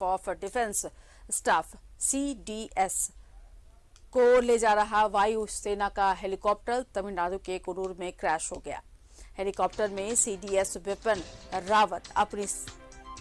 Of defence staff CDS को ले जा रहा वायु सेना का हेलीकॉप्टर तमिलनाडु के कुन्नूर में क्रैश हो गया। हेलीकॉप्टर में सीडीएस विपिन रावत अपनी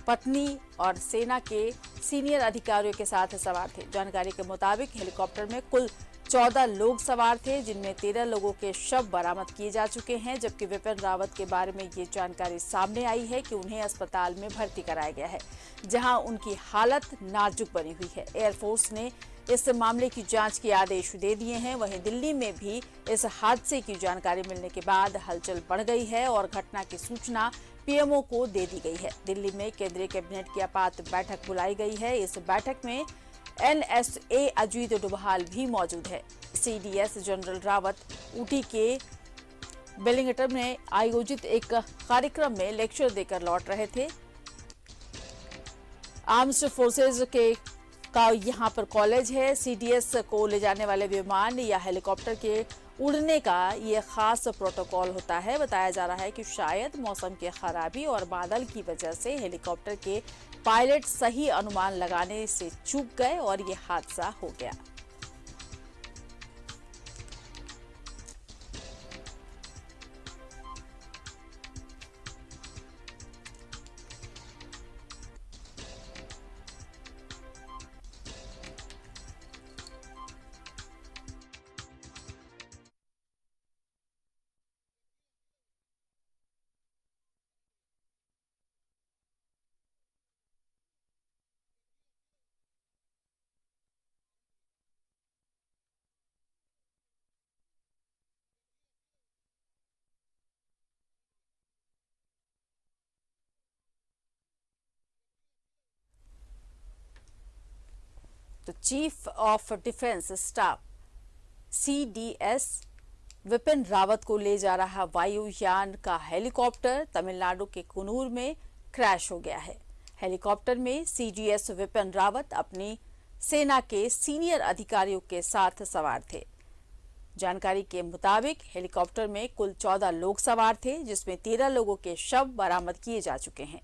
पत्नी और सेना के सीनियर अधिकारियों के साथ सवार थे। जानकारी के मुताबिक हेलीकॉप्टर में कुल 14 लोग सवार थे, जिनमें 13 लोगों के शव बरामद किए जा चुके हैं, जबकि विपिन रावत के बारे में ये जानकारी सामने आई है कि उन्हें अस्पताल में भर्ती कराया गया है, जहां उनकी हालत नाजुक बनी हुई है। एयरफोर्स ने इस मामले की जांच के आदेश दे दिए हैं। वहीं दिल्ली में भी इस हादसे की जानकारी मिलने के बाद हलचल बढ़ गई है और घटना की सूचना पीएमओ को दे दी गई है। दिल्ली में केंद्रीय कैबिनेट की आपात बैठक बुलाई गई है। इस बैठक में एनएसए अजीत डोभाल भी मौजूद है। सीडीएस जनरल रावत ऊटी के वेलिंगटन में आयोजित एक कार्यक्रम में लेक्चर देकर लौट रहे थे। आर्म्ड फोर्सेज का यहाँ पर कॉलेज है। सीडीएस को ले जाने वाले विमान या हेलीकॉप्टर के उड़ने का ये खास प्रोटोकॉल होता है। बताया जा रहा है कि शायद मौसम की खराबी और बादल की वजह से हेलीकॉप्टर के पायलट सही अनुमान लगाने से चूक गए और ये हादसा हो गया। तो chief of defence staff CDS Vipin Rawat को ले जा रहा वायुयान का हेलीकॉप्टर तमिलनाडु के कुन्नूर में क्रैश हो गया है। हेलीकॉप्टर में सीडीएस विपिन रावत अपनी सेना के सीनियर अधिकारियों के साथ सवार थे। जानकारी के मुताबिक हेलीकॉप्टर में कुल 14 लोग सवार थे, जिसमें 13 लोगों के शव बरामद किए जा चुके हैं,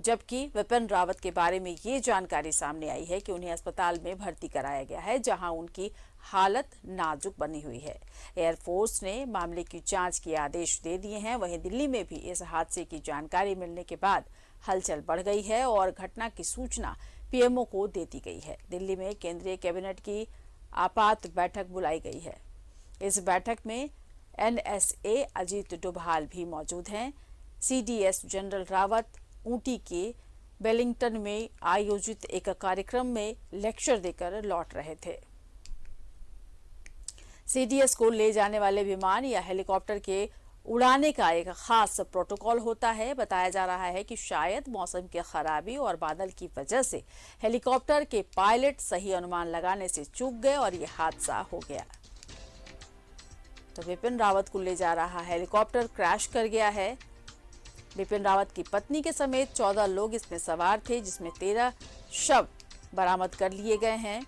जबकि विपिन रावत के बारे में ये जानकारी सामने आई है कि उन्हें अस्पताल में भर्ती कराया गया है, जहां उनकी हालत नाजुक बनी हुई है। एयरफोर्स ने मामले की जांच के आदेश दे दिए हैं। वहीं दिल्ली में भी इस हादसे की जानकारी मिलने के बाद हलचल बढ़ गई है और घटना की सूचना पीएमओ को दे दी गई है। दिल्ली में केंद्रीय कैबिनेट की आपात बैठक बुलाई गई है। इस बैठक में एनएसए अजीत डोभाल भी मौजूद हैं। सीडीएस जनरल रावत ऊटी के वेलिंगटन में आयोजित एक कार्यक्रम में लेक्चर देकर लौट रहे थे। सीडीएस को ले जाने वाले विमान या हेलीकॉप्टर के उड़ाने का एक खास प्रोटोकॉल होता है। बताया जा रहा है कि शायद मौसम की खराबी और बादल की वजह से हेलीकॉप्टर के पायलट सही अनुमान लगाने से चूक गए और यह हादसा हो गया। तो विपिन रावत को ले जा रहा हेलीकॉप्टर क्रैश कर गया है। विपिन रावत की पत्नी के समेत 14 लोग इसमें सवार थे, जिसमें 13 शव बरामद कर लिए गए हैं।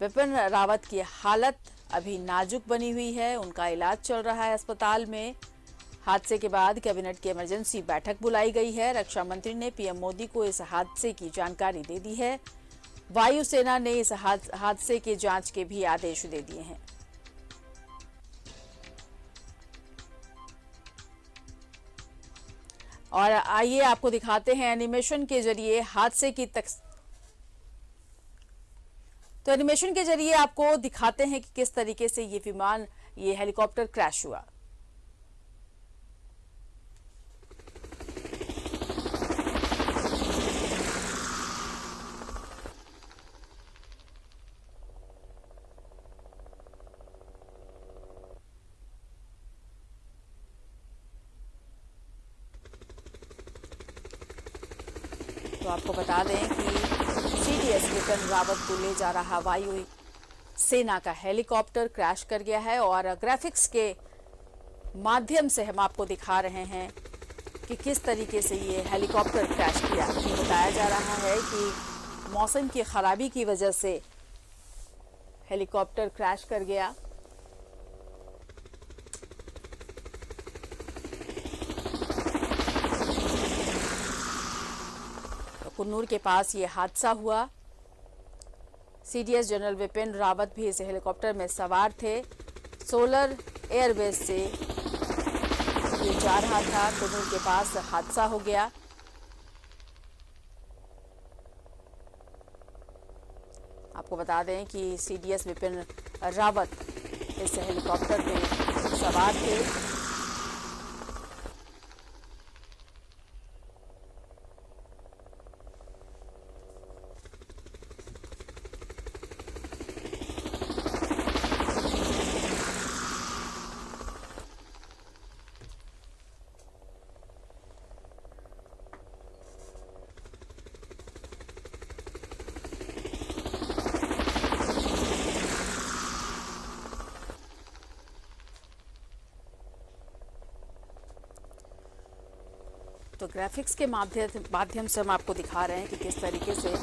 विपिन रावत की हालत अभी नाजुक बनी हुई है। उनका इलाज चल रहा है अस्पताल में। हादसे के बाद कैबिनेट की इमरजेंसी बैठक बुलाई गई है। रक्षा मंत्री ने पीएम मोदी को इस हादसे की जानकारी दे दी है। वायुसेना ने इस हादसे के जांच के भी आदेश दे दिए हैं। और आइए आपको दिखाते हैं एनिमेशन के जरिए हादसे की तो एनिमेशन के जरिए आपको दिखाते हैं कि किस तरीके से ये हेलीकॉप्टर क्रैश हुआ। तो आपको बता दें कि सीडीएस विपिन रावत को ले जा रहा वायु सेना का हेलीकॉप्टर क्रैश कर गया है और ग्राफिक्स के माध्यम से हम आपको दिखा रहे हैं कि किस तरीके से ये हेलीकॉप्टर क्रैश किया। ये बताया जा रहा है कि मौसम की खराबी की वजह से हेलीकॉप्टर क्रैश कर गया। कुन्नूर के पास ये हादसा हुआ। सीडीएस जनरल विपिन रावत भी इस हेलीकॉप्टर में सवार थे। सोलर एयरबेस से ये जा रहा था, कुन्नूर के पास हादसा हो गया। आपको बता दें कि सीडीएस विपिन रावत इस हेलीकॉप्टर में सवार थे। तो ग्राफिक्स के माध्यम से हम आपको दिखा रहे हैं कि किस तरीके से ये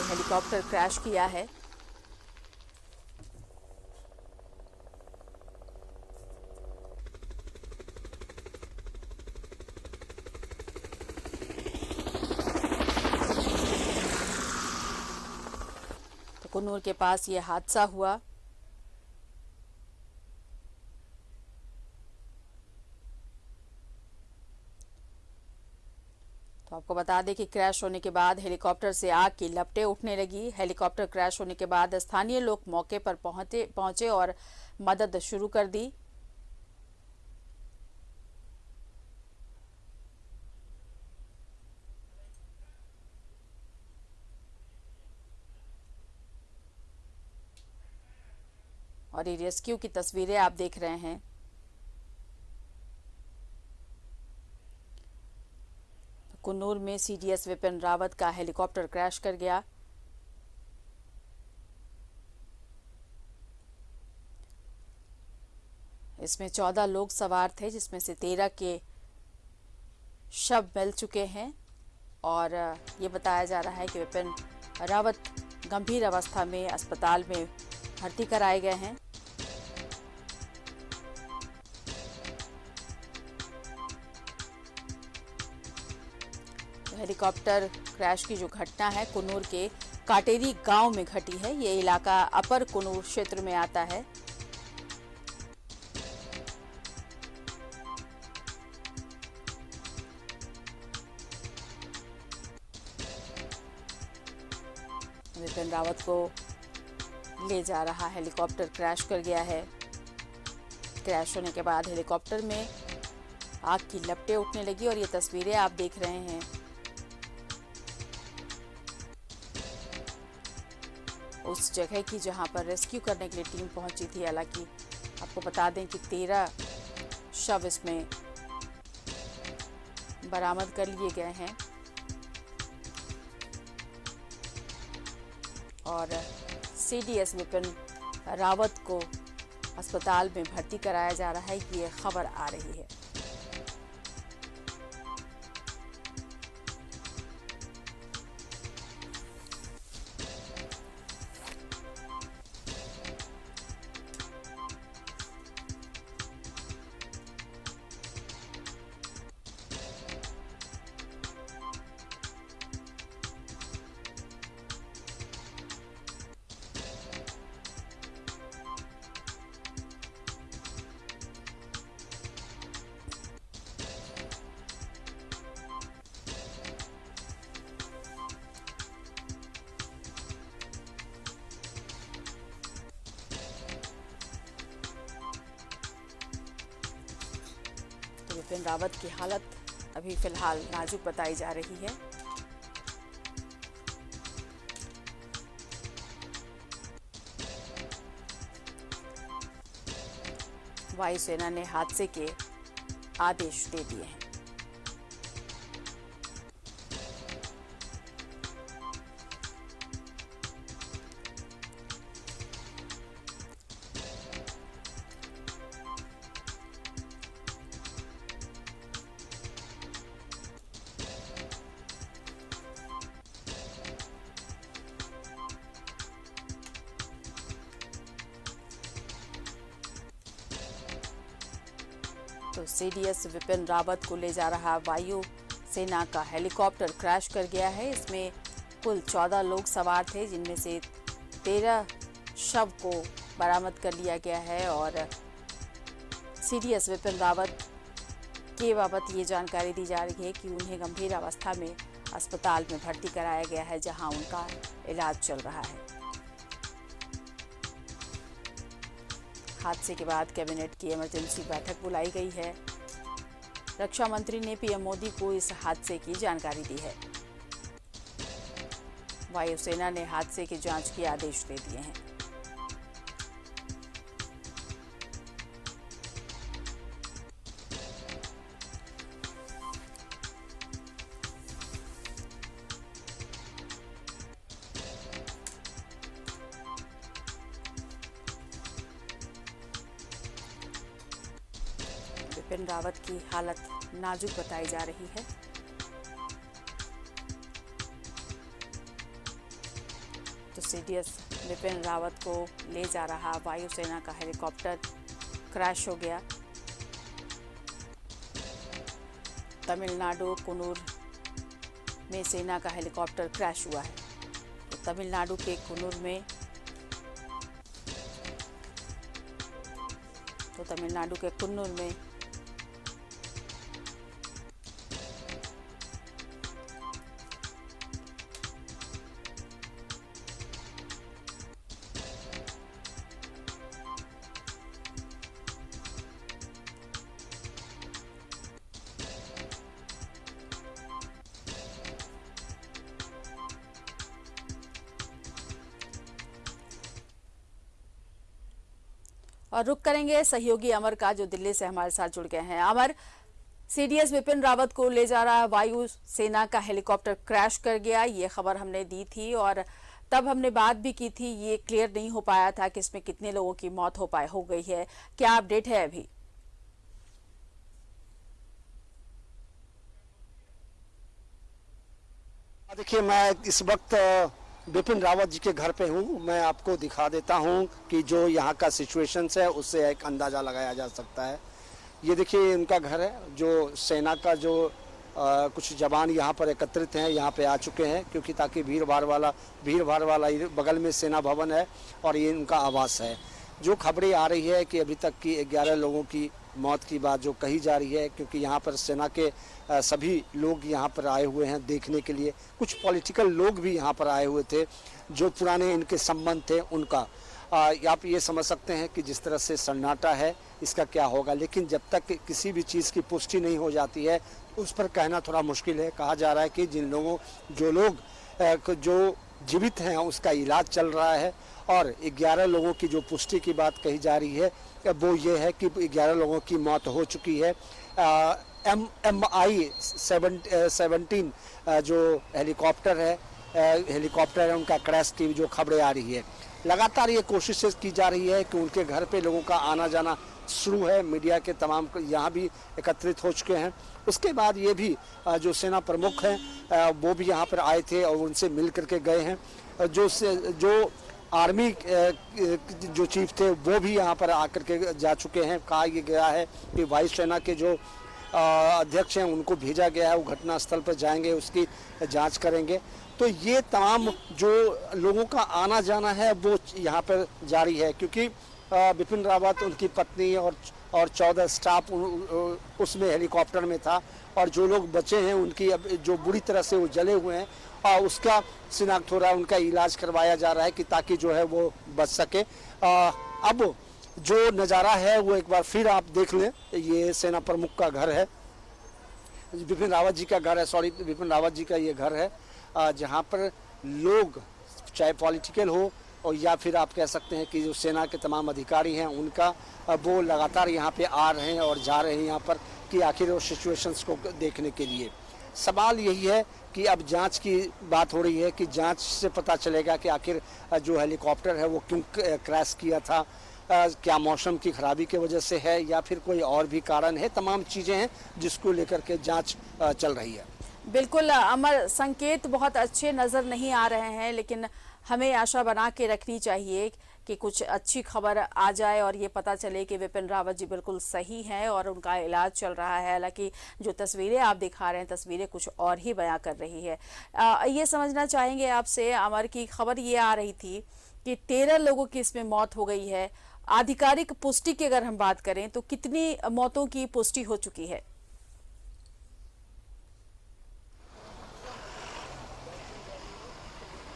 हेलीकॉप्टर क्रैश किया है। तो कुन्नूर के पास ये हादसा हुआ। तो आपको बता दें कि क्रैश होने के बाद हेलीकॉप्टर से आग की लपटें उठने लगी। हेलीकॉप्टर क्रैश होने के बाद स्थानीय लोग मौके पर पहुंचे और मदद शुरू कर दी। और ये रेस्क्यू की तस्वीरें आप देख रहे हैं। कुन्नूर में सीडीएस विपिन रावत का हेलीकॉप्टर क्रैश कर गया। इसमें 14 लोग सवार थे, जिसमें से 13 के शव मिल चुके हैं और ये बताया जा रहा है कि विपिन रावत गंभीर अवस्था में अस्पताल में भर्ती कराए गए हैं। हेलीकॉप्टर क्रैश की जो घटना है कुन्नूर के काटेरी गांव में घटी है। ये इलाका अपर कुन्नूर क्षेत्र में आता है। विपिन रावत को ले जा रहा हेलीकॉप्टर क्रैश कर गया है। क्रैश होने के बाद हेलीकॉप्टर में आग की लपटें उठने लगी और ये तस्वीरें आप देख रहे हैं। उस जगह की जहां पर रेस्क्यू करने के लिए टीम पहुंची थी। हालांकि आपको बता दें कि 13 शव इसमें बरामद कर लिए गए हैं और सीडीएस विपिन रावत को अस्पताल में भर्ती कराया जा रहा है। ये खबर आ रही है। विपिन रावत की हालत अभी फिलहाल नाजुक बताई जा रही है। वायुसेना ने हादसे के आदेश दे दिए हैं। तो सीडीएस विपिन रावत को ले जा रहा वायु सेना का हेलीकॉप्टर क्रैश कर गया है। इसमें कुल 14 लोग सवार थे, जिनमें से 13 शव को बरामद कर लिया गया है और सीडीएस विपिन रावत के बाबत ये जानकारी दी जा रही है कि उन्हें गंभीर अवस्था में अस्पताल में भर्ती कराया गया है, जहां उनका इलाज चल रहा है। हादसे के बाद कैबिनेट की इमरजेंसी बैठक बुलाई गई है। रक्षा मंत्री ने पीएम मोदी को इस हादसे की जानकारी दी है। वायुसेना ने हादसे की जांच के आदेश दे दिए हैं। विपिन रावत की हालत नाजुक बताई जा रही है। तो सीडीएस विपिन रावत को ले जा रहा वायुसेना का हेलीकॉप्टर क्रैश हो गया। तमिलनाडु कुन्नूर में सेना का हेलीकॉप्टर क्रैश हुआ है। तो तमिलनाडु के कुन्नूर में और रुक करेंगे सहयोगी अमर का, जो दिल्ली से हमारे साथ जुड़ गए हैं। अमर, सीडीएस विपिन रावत को ले जा रहा वायु सेना का हेलीकॉप्टर क्रैश कर गया, ये खबर हमने दी थी और तब हमने बात भी की थी। ये क्लियर नहीं हो पाया था कि इसमें कितने लोगों की मौत हो गई है। क्या अपडेट है अभी? देखिए, मैं इस वक्त विपिन रावत जी के घर पे हूँ। मैं आपको दिखा देता हूँ कि जो यहाँ का सिचुएशंस है उससे एक अंदाज़ा लगाया जा सकता है। ये देखिए उनका घर है। जो सेना का जो कुछ जवान यहाँ पर एकत्रित हैं, यहाँ पे आ चुके हैं, क्योंकि ताकि भीड़ भाड़ वाला बगल में सेना भवन है और ये उनका आवास है। जो खबरें आ रही है कि अभी तक की 11 लोगों की मौत की बात जो कही जा रही है, क्योंकि यहाँ पर सेना के सभी लोग यहाँ पर आए हुए हैं देखने के लिए। कुछ पॉलिटिकल लोग भी यहाँ पर आए हुए थे, जो पुराने इनके संबंध थे उनका। आप ये समझ सकते हैं कि जिस तरह से सन्नाटा है इसका क्या होगा। लेकिन जब तक किसी भी चीज़ की पुष्टि नहीं हो जाती है उस पर कहना थोड़ा मुश्किल है। कहा जा रहा है कि जो लोग जीवित हैं उसका इलाज चल रहा है और 11 लोगों की जो पुष्टि की बात कही जा रही है वो ये है कि 11 लोगों की मौत हो चुकी है। MI-17 जो हेलीकॉप्टर है उनका क्रैश की जो खबरें आ रही है। लगातार ये कोशिशें की जा रही है कि उनके घर पे लोगों का आना जाना शुरू है। मीडिया के तमाम यहाँ भी एकत्रित हो चुके हैं। उसके बाद ये भी जो सेना प्रमुख हैं वो भी यहाँ पर आए थे और उनसे मिल करके गए हैं। जो आर्मी जो चीफ थे वो भी यहाँ पर आकर के जा चुके हैं। कहा यह गया है कि वायुसेना के जो अध्यक्ष हैं उनको भेजा गया है, वो घटनास्थल पर जाएंगे, उसकी जांच करेंगे। तो ये तमाम जो लोगों का आना जाना है वो यहाँ पर जारी है, क्योंकि विपिन रावत, उनकी पत्नी और 14 स्टाफ उसमें हेलीकॉप्टर में था और जो लोग बचे हैं उनकी अब जो बुरी तरह से वो जले हुए हैं उसका शिनाख्त हो रहा है, उनका इलाज करवाया जा रहा है कि ताकि जो है वो बच सके। अब जो नज़ारा है वो एक बार फिर आप देख लें। ये सेना प्रमुख का घर है, विपिन रावत जी का घर है, विपिन रावत जी का ये घर है, जहाँ पर लोग चाहे पॉलिटिकल हो और या फिर आप कह सकते हैं कि जो सेना के तमाम अधिकारी हैं उनका वो लगातार यहाँ पे आ रहे हैं और जा रहे हैं यहाँ पर कि आखिर वो सिचुएशंस को देखने के लिए। सवाल यही है कि अब जांच की बात हो रही है कि जांच से पता चलेगा कि आखिर जो हेलीकॉप्टर है वो क्यों क्रैश किया था। क्या मौसम की खराबी की वजह से है या फिर कोई और भी कारण है। तमाम चीज़ें हैं जिसको लेकर के जांच चल रही है। बिल्कुल अमर, संकेत बहुत अच्छे नज़र नहीं आ रहे हैं, लेकिन हमें आशा बना के रखनी चाहिए कि कुछ अच्छी खबर आ जाए और ये पता चले कि विपिन रावत जी बिल्कुल सही हैं और उनका इलाज चल रहा है। हालांकि जो तस्वीरें आप दिखा रहे हैं, तस्वीरें कुछ और ही बयां कर रही है। ये समझना चाहेंगे आपसे अमर की खबर ये आ रही थी कि 13 लोगों की इसमें मौत हो गई है। आधिकारिक पुष्टि की अगर हम बात करें तो कितनी मौतों की पुष्टि हो चुकी है?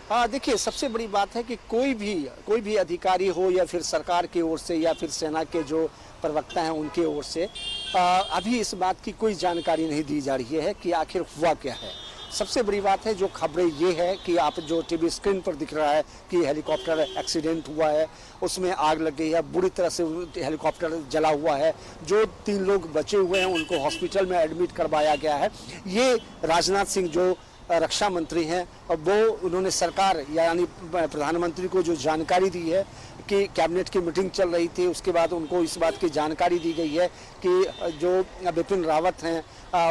हाँ, देखिए, सबसे बड़ी बात है कि कोई भी अधिकारी हो या फिर सरकार की ओर से या फिर सेना के जो प्रवक्ता हैं उनके ओर से अभी इस बात की कोई जानकारी नहीं दी जा रही है कि आखिर हुआ क्या है। सबसे बड़ी बात है, जो खबरें ये है कि आप जो टीवी स्क्रीन पर दिख रहा है कि हेलीकॉप्टर एक्सीडेंट हुआ है, उसमें आग लग गई है, बुरी तरह से हेलीकॉप्टर जला हुआ है। जो 3 लोग बचे हुए हैं उनको हॉस्पिटल में एडमिट करवाया गया है। ये राजनाथ सिंह जो रक्षा मंत्री हैं, और वो उन्होंने सरकार यानी प्रधानमंत्री को जो जानकारी दी है कि कैबिनेट की मीटिंग चल रही थी, उसके बाद उनको इस बात की जानकारी दी गई है कि जो विपिन रावत हैं,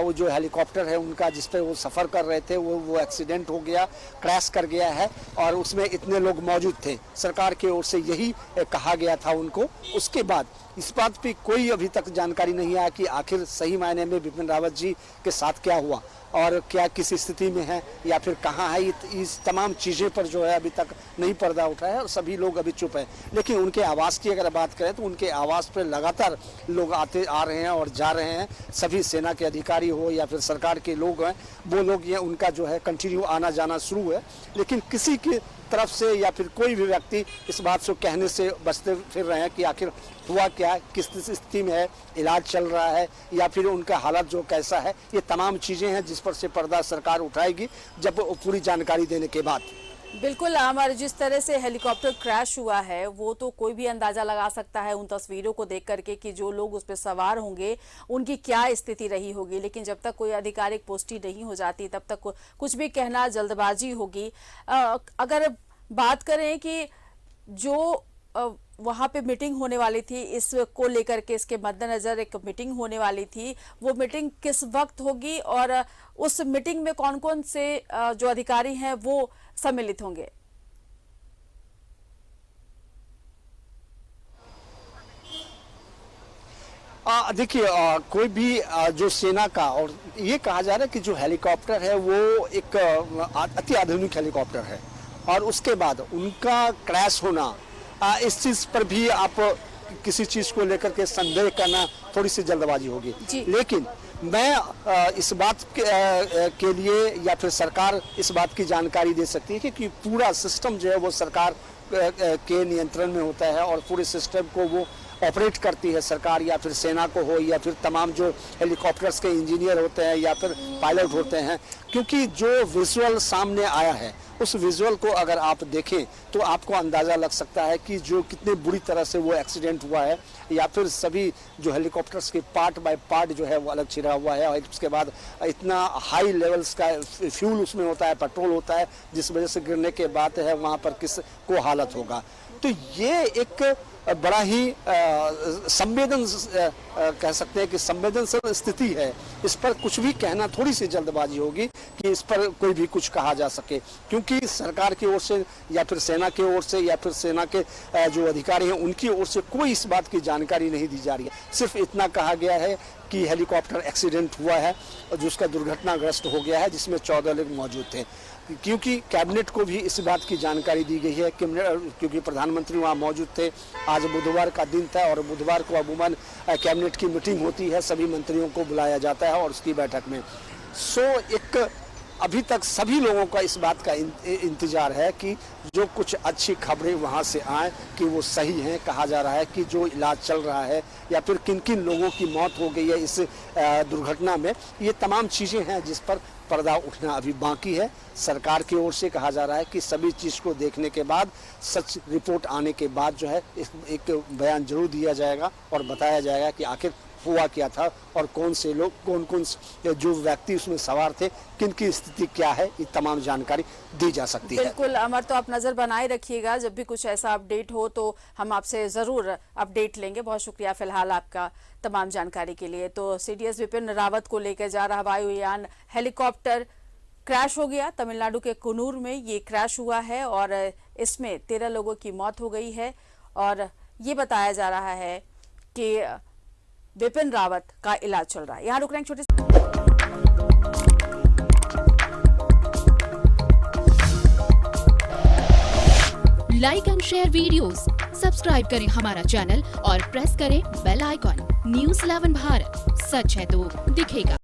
वो जो हेलीकॉप्टर है उनका जिस पे वो सफ़र कर रहे थे वो एक्सीडेंट हो गया, क्रैश कर गया है और उसमें इतने लोग मौजूद थे। सरकार की ओर से यही कहा गया था उनको। उसके बाद इस बात पे कोई अभी तक जानकारी नहीं आया कि आखिर सही मायने में विपिन रावत जी के साथ क्या हुआ और क्या किस स्थिति में है या फिर कहाँ है। इस तमाम चीज़ें पर जो है अभी तक नहीं पर्दा उठा है और सभी लोग अभी चुप हैं। लेकिन उनके आवास की अगर बात करें तो उनके आवास पर लगातार लोग आ रहे हैं और जा रहे हैं। सभी सेना के अधिकारी हो या फिर सरकार के लोग हैं, वो लोग ये उनका जो है कंटिन्यू आना जाना शुरू है। लेकिन किसी की तरफ से या फिर कोई भी व्यक्ति इस बात को कहने से बचते फिर रहे हैं कि आखिर हुआ क्या, किस स्थिति में है, इलाज चल रहा है या फिर उनका हालत जो कैसा है। ये तमाम चीज़ें हैं जिस पर से पर्दा सरकार उठाएगी जब पूरी जानकारी देने के बाद। बिल्कुल अमर, जिस तरह से हेलीकॉप्टर क्रैश हुआ है वो तो कोई भी अंदाजा लगा सकता है उन तस्वीरों को देख करके कि जो लोग उस पर सवार होंगे उनकी क्या स्थिति रही होगी। लेकिन जब तक कोई आधिकारिक पुष्टि नहीं हो जाती तब तक कुछ भी कहना जल्दबाजी होगी। अगर बात करें कि जो वहां पे मीटिंग होने वाली थी, इसको लेकर के इसके मद्देनजर एक मीटिंग होने वाली थी, वो मीटिंग किस वक्त होगी और उस मीटिंग में कौन कौन से जो अधिकारी हैं वो सम्मिलित होंगे? देखिए, कोई भी जो सेना का, और ये कहा जा रहा है कि जो हेलीकॉप्टर है वो एक अति आधुनिक हेलीकॉप्टर है और उसके बाद उनका क्रैश होना, इस चीज पर भी आप किसी चीज को लेकर के संदेह करना थोड़ी सी जल्दबाजी होगी। लेकिन मैं इस बात के लिए या फिर सरकार इस बात की जानकारी दे सकती है कि पूरा सिस्टम जो है वो सरकार के नियंत्रण में होता है और पूरे सिस्टम को वो ऑपरेट करती है सरकार, या फिर सेना को हो या फिर तमाम जो हेलीकॉप्टर्स के इंजीनियर होते हैं या फिर पायलट होते हैं। क्योंकि जो विजुअल सामने आया है उस विजुअल को अगर आप देखें तो आपको अंदाज़ा लग सकता है कि जो कितनी बुरी तरह से वो एक्सीडेंट हुआ है, या फिर सभी जो हेलीकॉप्टर्स के पार्ट बाय पार्ट जो है वो अलग छिड़ा हुआ है और उसके बाद इतना हाई लेवल्स का फ्यूल उसमें होता है, पेट्रोल होता है, जिस वजह से गिरने के बाद है वहाँ पर किस को हालत होगा। तो ये एक बड़ा ही कह सकते हैं कि संवेदनशील स्थिति है। इस पर कुछ भी कहना थोड़ी सी जल्दबाजी होगी कि इस पर कोई भी कुछ कहा जा सके, क्योंकि सरकार की ओर से या फिर सेना की ओर से या फिर सेना के जो अधिकारी हैं उनकी ओर से कोई इस बात की जानकारी नहीं दी जा रही है। सिर्फ इतना कहा गया है कि हेलीकॉप्टर एक्सीडेंट हुआ है और जिसका दुर्घटनाग्रस्त हो गया है, जिसमें 14 लोग मौजूद थे। क्योंकि कैबिनेट को भी इस बात की जानकारी दी गई है क्योंकि प्रधानमंत्री वहाँ मौजूद थे। आज बुधवार का दिन था और बुधवार को अमूमन कैबिनेट की मीटिंग होती है, सभी मंत्रियों को बुलाया जाता है और उसकी बैठक में एक अभी तक सभी लोगों का इस बात का इंतजार है कि जो कुछ अच्छी खबरें वहाँ से आए कि वो सही हैं। कहा जा रहा है कि जो इलाज चल रहा है या फिर किन किन लोगों की मौत हो गई है इस दुर्घटना में, ये तमाम चीज़ें हैं जिस पर पर्दा उठना अभी बाकी है। सरकार की ओर से कहा जा रहा है कि सभी चीज़ को देखने के बाद, सच रिपोर्ट आने के बाद जो है एक बयान जरूर दिया जाएगा और बताया जाएगा कि आखिर हुआ क्या था और कौन से लोग, कौन कौन जो व्यक्ति उसमें सवार थे, किन की स्थिति क्या है, ये तमाम जानकारी दी जा सकती है। बिल्कुल अमर, तो आप नजर बनाए रखिएगा, जब भी कुछ ऐसा अपडेट हो तो हम आपसे जरूर अपडेट लेंगे। बहुत शुक्रिया फिलहाल आपका तमाम जानकारी के लिए। तो सीडीएस विपिन रावत को लेकर जा रहा वायुयान हेलीकॉप्टर क्रैश हो गया। तमिलनाडु के कुन्नूर में ये क्रैश हुआ है और इसमें 13 लोगों की मौत हो गई है और ये बताया जा रहा है कि विपिन रावत का इलाज चल रहा है। यहाँ रुक रहे हैं छोटे like and share videos, subscribe करें हमारा चैनल और प्रेस करें बेल आइकॉन। न्यूज़ 11 भारत, सच है तो दिखेगा।